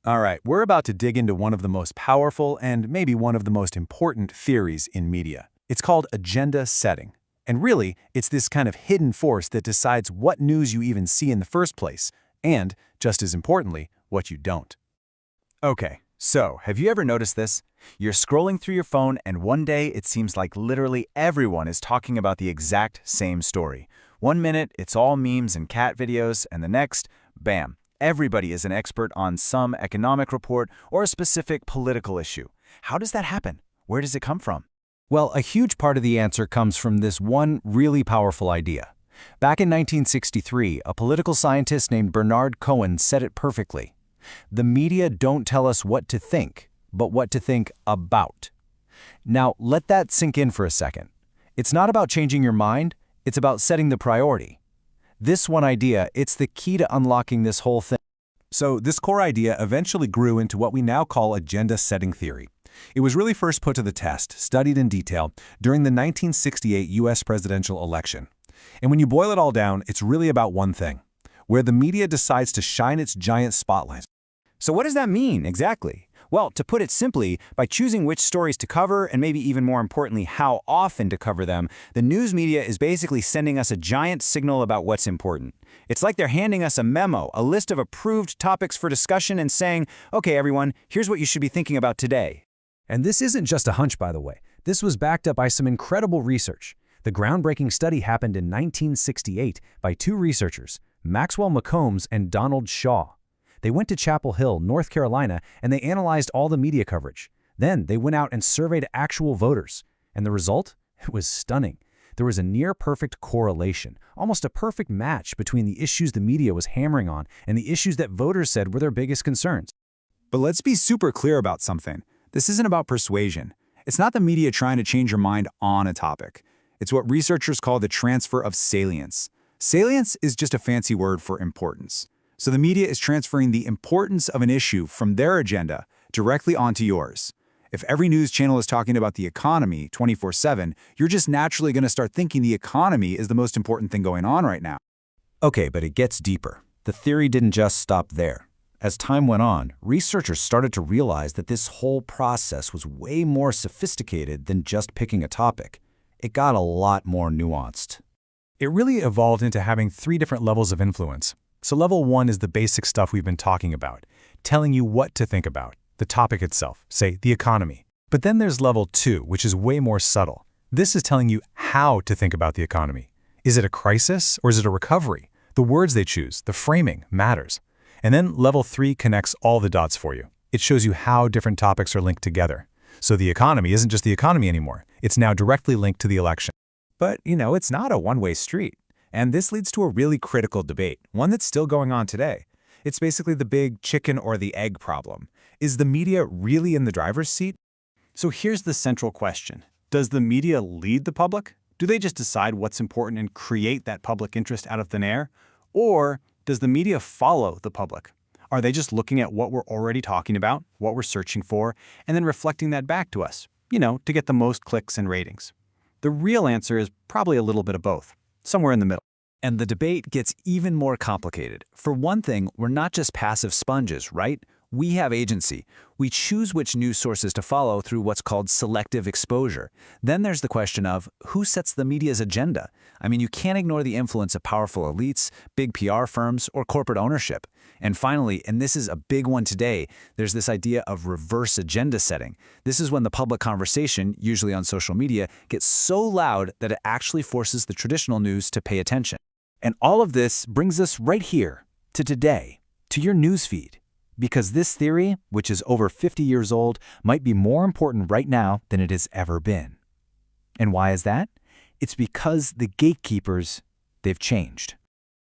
All right, we're about to dig into one of the most powerful and maybe one of the most important theories in media. It's called agenda setting. And really, it's this kind of hidden force that decides what news you even see in the first place, and, just as importantly, what you don't. Okay, so have you ever noticed this? You're scrolling through your phone and one day it seems like literally everyone is talking about the exact same story. One minute it's all memes and cat videos, and the next, bam, everybody is an expert on some economic report or a specific political issue. How does that happen? Where does it come from? Well, a huge part of the answer comes from this one really powerful idea. Back in 1963, a political scientist named Bernard Cohen said it perfectly. The media don't tell us what to think, but what to think about. Now, let that sink in for a second. It's not about changing your mind, it's about setting the priority. This one idea, it's the key to unlocking this whole thing. So this core idea eventually grew into what we now call agenda setting theory. It was really first put to the test, studied in detail, during the 1968 U.S. presidential election. And when you boil it all down, it's really about one thing, where the media decides to shine its giant spotlight. So what does that mean exactly? Well, to put it simply, by choosing which stories to cover and maybe even more importantly how often to cover them, the news media is basically sending us a giant signal about what's important. It's like they're handing us a memo, a list of approved topics for discussion and saying, okay everyone, here's what you should be thinking about today. And this isn't just a hunch, by the way. This was backed up by some incredible research. The groundbreaking study happened in 1968 by two researchers, Maxwell McCombs and Donald Shaw. They went to Chapel Hill, North Carolina, and they analyzed all the media coverage. Then they went out and surveyed actual voters. And the result? It was stunning. There was a near-perfect correlation, almost a perfect match between the issues the media was hammering on and the issues that voters said were their biggest concerns. But let's be super clear about something. This isn't about persuasion. It's not the media trying to change your mind on a topic. It's what researchers call the transfer of salience. Salience is just a fancy word for importance. So the media is transferring the importance of an issue from their agenda directly onto yours. If every news channel is talking about the economy 24/7, you're just naturally going to start thinking the economy is the most important thing going on right now. Okay, but it gets deeper. The theory didn't just stop there. As time went on, researchers started to realize that this whole process was way more sophisticated than just picking a topic. It got a lot more nuanced. It really evolved into having three different levels of influence. So level one is the basic stuff we've been talking about, telling you what to think about, the topic itself, say the economy. But then there's level two, which is way more subtle. This is telling you how to think about the economy. Is it a crisis or is it a recovery? The words they choose, the framing, matters. And then level three connects all the dots for you. It shows you how different topics are linked together. So the economy isn't just the economy anymore. It's now directly linked to the election. But, it's not a one-way street. And this leads to a really critical debate, one that's still going on today. It's basically the big chicken or the egg problem. Is the media really in the driver's seat? So here's the central question. Does the media lead the public? Do they just decide what's important and create that public interest out of thin air? Or does the media follow the public? Are they just looking at what we're already talking about, what we're searching for, and then reflecting that back to us, to get the most clicks and ratings? The real answer is probably a little bit of both, somewhere in the middle. And the debate gets even more complicated. For one thing, we're not just passive sponges, right? We have agency. We choose which news sources to follow through what's called selective exposure. Then there's the question of who sets the media's agenda. I mean, you can't ignore the influence of powerful elites, big PR firms, or corporate ownership. And finally, and this is a big one today, there's this idea of reverse agenda setting. This is when the public conversation, usually on social media, gets so loud that it actually forces the traditional news to pay attention. And all of this brings us right here, to today, to your newsfeed. Because this theory, which is over 50 years old, might be more important right now than it has ever been. And why is that? It's because the gatekeepers, they've changed.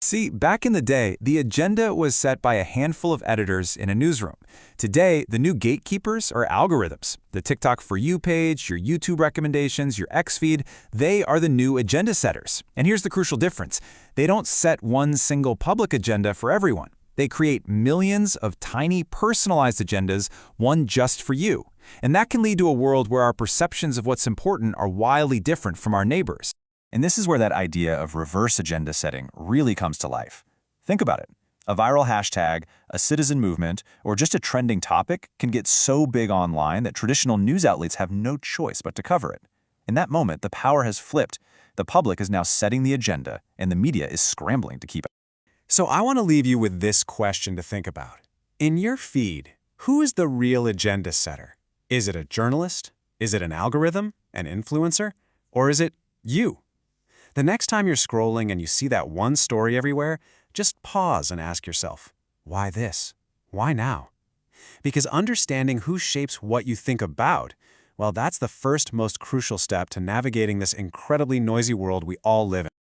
See, back in the day, the agenda was set by a handful of editors in a newsroom. Today, the new gatekeepers are algorithms. The TikTok For You page, your YouTube recommendations, your X feed, they are the new agenda setters. And here's the crucial difference. They don't set one single public agenda for everyone. They create millions of tiny personalized agendas, one just for you. And that can lead to a world where our perceptions of what's important are wildly different from our neighbors. And this is where that idea of reverse agenda setting really comes to life. Think about it. A viral hashtag, a citizen movement, or just a trending topic can get so big online that traditional news outlets have no choice but to cover it. In that moment, the power has flipped. The public is now setting the agenda, and the media is scrambling to keep it. So I want to leave you with this question to think about. In your feed, who is the real agenda setter? Is it a journalist? Is it an algorithm? An influencer? Or is it you? The next time you're scrolling and you see that one story everywhere, just pause and ask yourself, why this? Why now? Because understanding who shapes what you think about, well, that's the first most crucial step to navigating this incredibly noisy world we all live in.